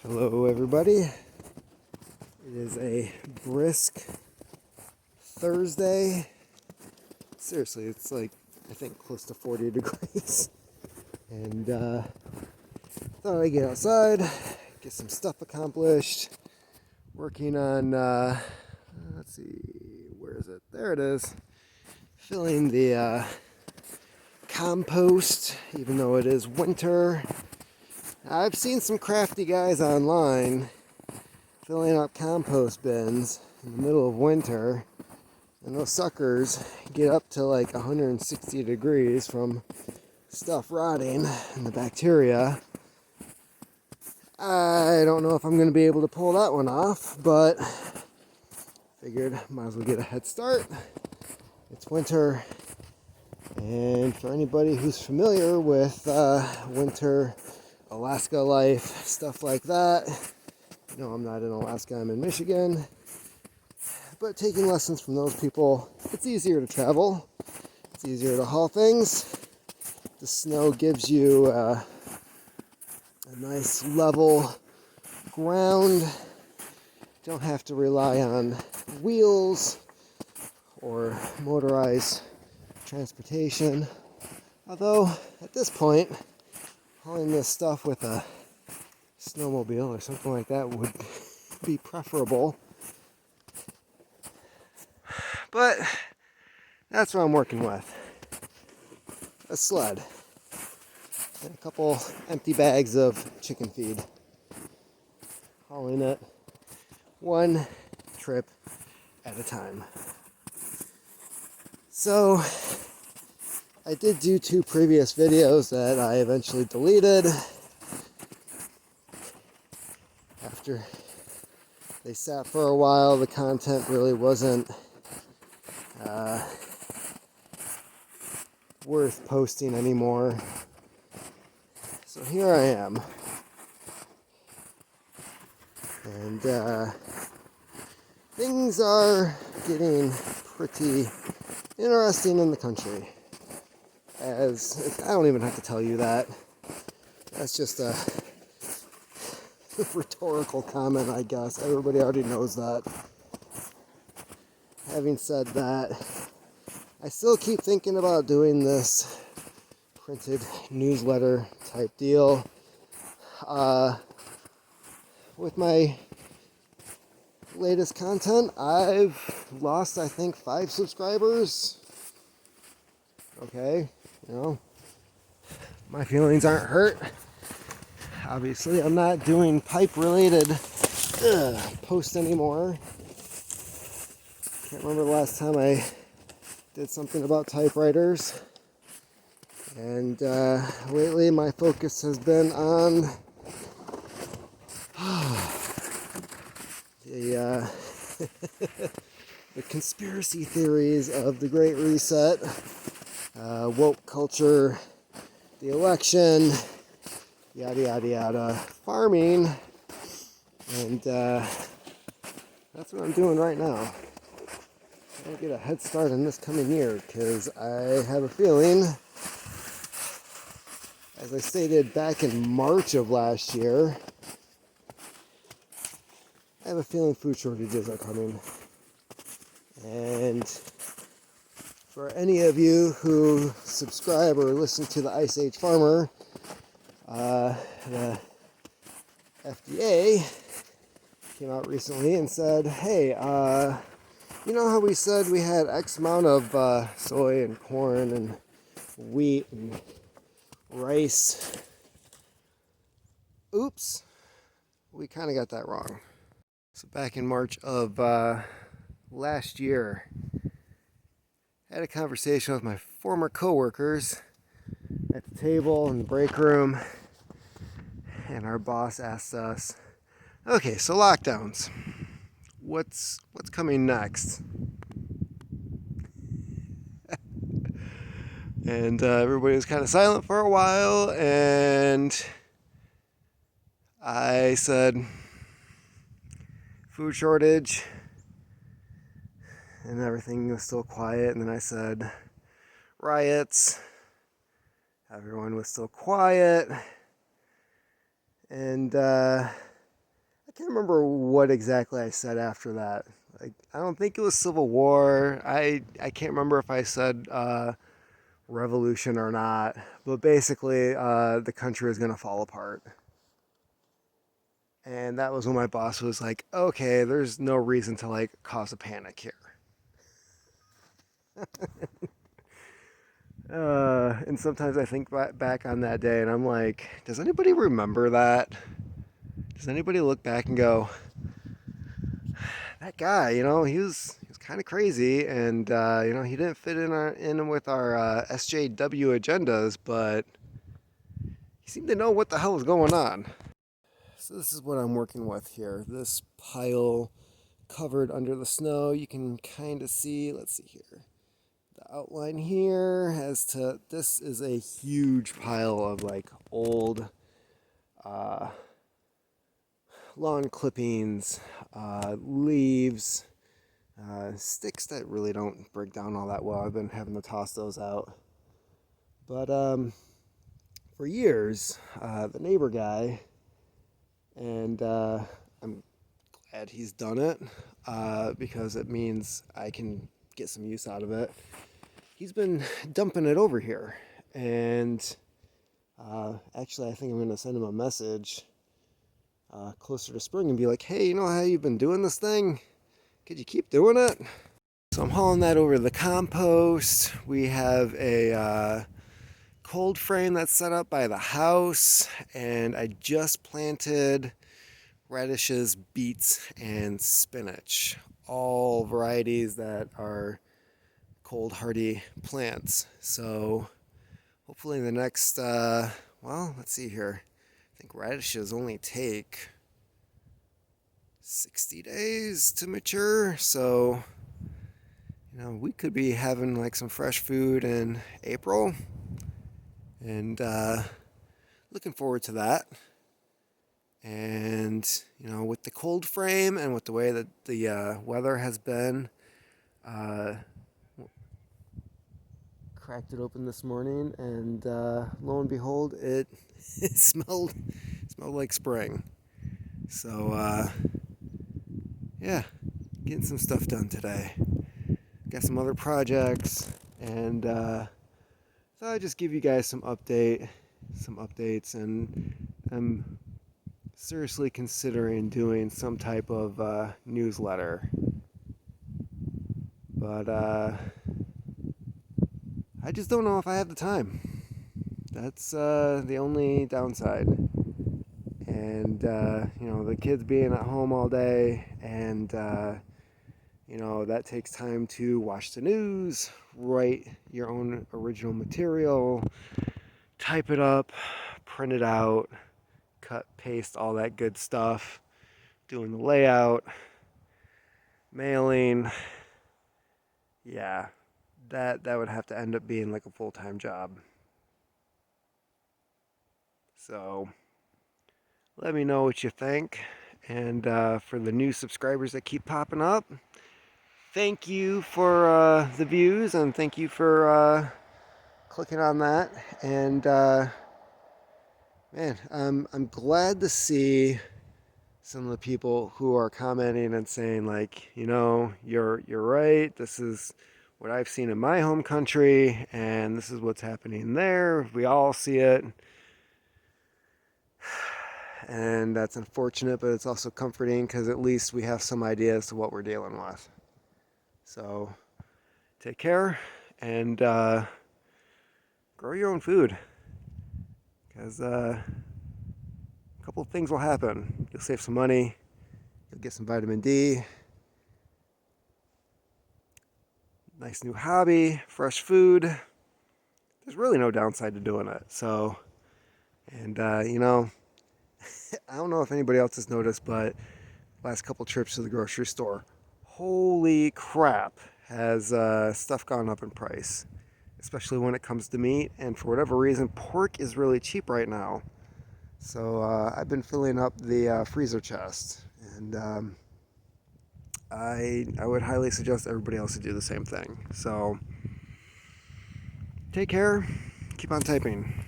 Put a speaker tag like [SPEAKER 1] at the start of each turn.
[SPEAKER 1] Hello everybody. It is a brisk Thursday. Seriously, it's like I think close to 40 degrees. And thought I'd get outside, get some stuff accomplished. Working on let's see, where is it? There it is. Filling the compost, even though it is winter. I've seen some crafty guys online filling up compost bins in the middle of winter, and those suckers get up to like 160 degrees from stuff rotting and the bacteria. I don't know if I'm going to be able to pull that one off, but figured might as well get a head start. It's winter, and for anybody who's familiar with winter Alaska life, stuff like that. No, I'm not in Alaska, I'm in Michigan. But taking lessons from those people, it's easier to travel. It's easier to haul things. The snow gives you a nice level ground. Don't have to rely on wheels or motorized transportation. Although, at this point, hauling this stuff with a snowmobile or something like that would be preferable. But that's what I'm working with. A sled and a couple empty bags of chicken feed. Hauling it one trip at a time. So I did do 2 previous videos that I eventually deleted after they sat for a while. The content really wasn't worth posting anymore. So here I am. And things are getting pretty interesting in the country. As I don't even have to tell you that. That's just a rhetorical comment, I guess. Everybody already knows that. Having said that, I still keep thinking about doing this printed newsletter type deal. With my latest content, I've lost, I think, 5 subscribers. Okay, my feelings aren't hurt. Obviously, I'm not doing pipe-related posts anymore. Can't remember the last time I did something about typewriters. And lately, my focus has been on the the conspiracy theories of the Great Reset, woke culture, the election, yada yada yada, farming, and that's what I'm doing right now. I'll get a head start on this coming year because I have a feeling, as I stated back in March of last year, I have a feeling food shortages are coming. And for any of you who subscribe or listen to the Ice Age Farmer, the FDA came out recently and said, hey, you know how we said we had X amount of soy and corn and wheat and rice? Oops, we kind of got that wrong. So back in March of last year, I had a conversation with my former coworkers at the table in the break room, and our boss asked us, okay, so lockdowns, what's coming next? And everybody was kind of silent for a while, and I said, food shortage, and everything was still quiet. And then I said, riots. Everyone was still quiet. And can't remember what exactly I said after that. Like, I don't think it was Civil War. I can't remember if I said revolution or not. But basically, the country is gonna fall apart. And that was when my boss was like, "Okay, there's no reason to like cause a panic here." And sometimes I think back on that day, and I'm like, does anybody remember that? Does anybody look back and go, that guy, he was kind of crazy, and he didn't fit in with our SJW agendas, but he seemed to know what the hell was going on. So this is what I'm working with here. This pile covered under the snow. You can kind of see. Let's see here. The outline here this is a huge pile of like old uh, lawn clippings, leaves, sticks that really don't break down all that well. I've been having to toss those out. But for years, the neighbor guy, and I'm glad he's done it because it means I can get some use out of it. He's been dumping it over here. And actually, I think I'm going to send him a message closer to spring and be like, hey, you know how you've been doing this thing? Could you keep doing it? So I'm hauling that over to the compost. We have a cold frame that's set up by the house, and I just planted radishes, beets, and spinach. All varieties that are cold hardy plants. So hopefully in the next, let's see here. I think radishes only take 60 days to mature, so we could be having like some fresh food in April, and looking forward to that. And with the cold frame and with the way that the weather has been, cracked it open this morning, and lo and behold, it smelled like spring. So yeah, getting some stuff done today. Got some other projects, and thought I'd just give you guys some updates, and I'm seriously considering doing some type of newsletter. But I just don't know if I have the time. That's the only downside. And the kids being at home all day, and that takes time to watch the news, write your own original material, type it up, print it out, cut, paste, all that good stuff, doing the layout, mailing. Yeah, that would have to end up being like a full-time job. So let me know what you think. And for the new subscribers that keep popping up, thank you for the views, and thank you for clicking on that. And man, I'm glad to see some of the people who are commenting and saying like, you're right. This is what I've seen in my home country, and this is what's happening there. We all see it. And that's unfortunate, but it's also comforting because at least we have some idea as to what we're dealing with. So take care, and grow your own food, because a couple of things will happen. You'll save some money, you'll get some vitamin D, nice new hobby, fresh food. There's really no downside to doing it. So, and I don't know if anybody else has noticed, but last couple trips to the grocery store, holy crap, has stuff gone up in price, especially when it comes to meat. And for whatever reason, pork is really cheap right now. So I've been filling up the freezer chest, and I would highly suggest everybody else to do the same thing. So take care, keep on typing.